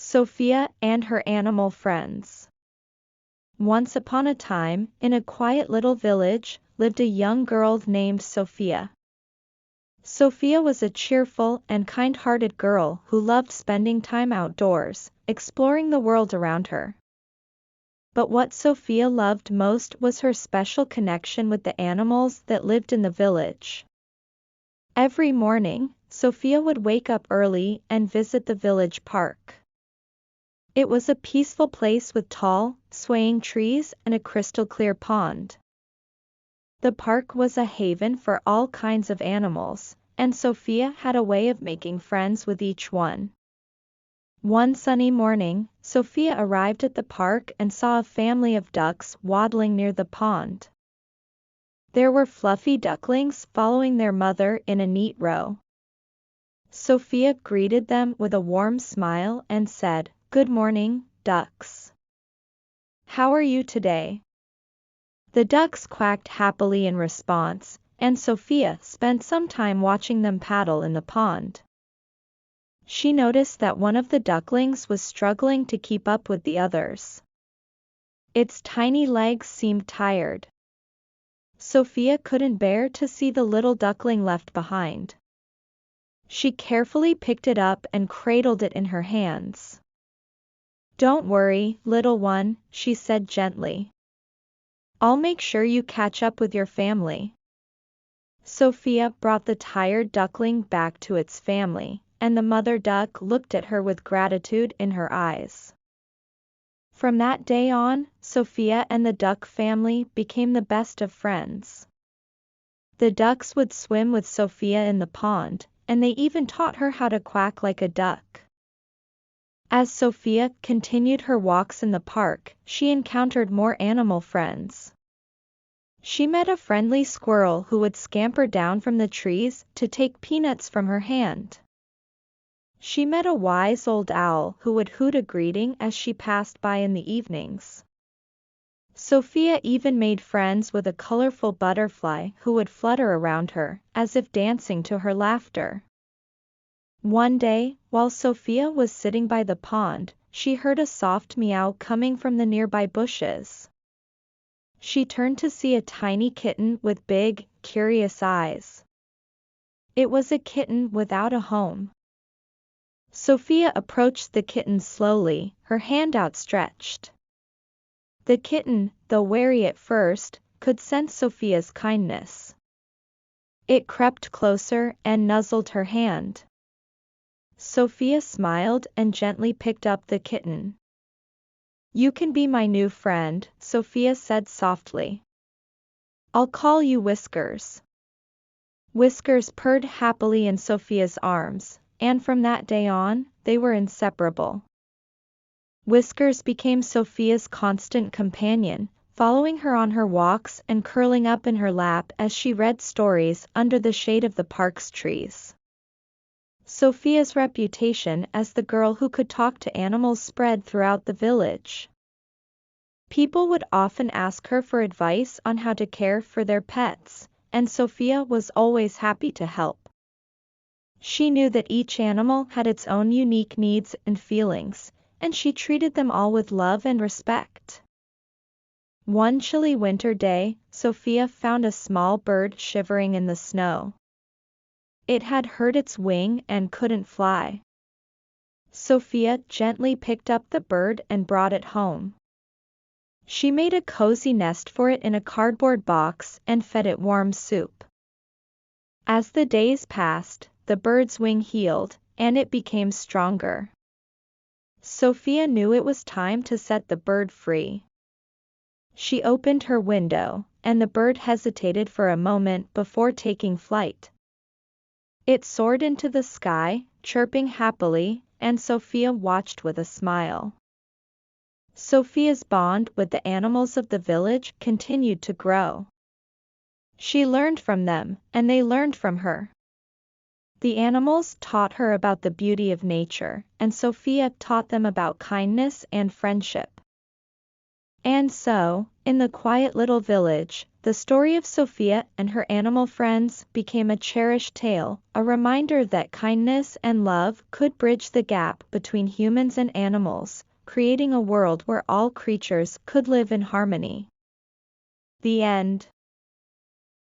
Sophia and her animal friends. Once upon a time, in a quiet little village, lived a young girl named Sophia. Sophia was a cheerful and kind-hearted girl who loved spending time outdoors, exploring the world around her. But what Sophia loved most was her special connection with the animals that lived in the village. Every morning, Sophia would wake up early and visit the village park. It was a peaceful place with tall, swaying trees and a crystal-clear pond. The park was a haven for all kinds of animals, and Sophia had a way of making friends with each one. One sunny morning, Sophia arrived at the park and saw a family of ducks waddling near the pond. There were fluffy ducklings following their mother in a neat row. Sophia greeted them with a warm smile and said, "Good morning, ducks. How are you today?" The ducks quacked happily in response, and Sophia spent some time watching them paddle in the pond. She noticed that one of the ducklings was struggling to keep up with the others. Its tiny legs seemed tired. Sophia couldn't bear to see the little duckling left behind. She carefully picked it up and cradled it in her hands. "Don't worry, little one," she said gently. "I'll make sure you catch up with your family." Sophia brought the tired duckling back to its family, and the mother duck looked at her with gratitude in her eyes. From that day on, Sophia and the duck family became the best of friends. The ducks would swim with Sophia in the pond, and they even taught her how to quack like a duck. As Sophia continued her walks in the park, she encountered more animal friends. She met a friendly squirrel who would scamper down from the trees to take peanuts from her hand. She met a wise old owl who would hoot a greeting as she passed by in the evenings. Sophia even made friends with a colorful butterfly who would flutter around her, as if dancing to her laughter. One day, while Sophia was sitting by the pond, she heard a soft meow coming from the nearby bushes. She turned to see a tiny kitten with big, curious eyes. It was a kitten without a home. Sophia approached the kitten slowly, her hand outstretched. The kitten, though wary at first, could sense Sophia's kindness. It crept closer and nuzzled her hand. Sophia smiled and gently picked up the kitten. "You can be my new friend," Sophia said softly. "I'll call you Whiskers." Whiskers purred happily in Sophia's arms, and from that day on, they were inseparable. Whiskers became Sophia's constant companion, following her on her walks and curling up in her lap as she read stories under the shade of the park's trees. Sophia's reputation as the girl who could talk to animals spread throughout the village. People would often ask her for advice on how to care for their pets, and Sophia was always happy to help. She knew that each animal had its own unique needs and feelings, and she treated them all with love and respect. One chilly winter day, Sophia found a small bird shivering in the snow. It had hurt its wing and couldn't fly. Sophia gently picked up the bird and brought it home. She made a cozy nest for it in a cardboard box and fed it warm soup. As the days passed, the bird's wing healed, and it became stronger. Sophia knew it was time to set the bird free. She opened her window, and the bird hesitated for a moment before taking flight. It soared into the sky, chirping happily, and Sophia watched with a smile. Sophia's bond with the animals of the village continued to grow. She learned from them, and they learned from her. The animals taught her about the beauty of nature, and Sophia taught them about kindness and friendship. And so, in the quiet little village, the story of Sophia and her animal friends became a cherished tale, a reminder that kindness and love could bridge the gap between humans and animals, creating a world where all creatures could live in harmony. The end.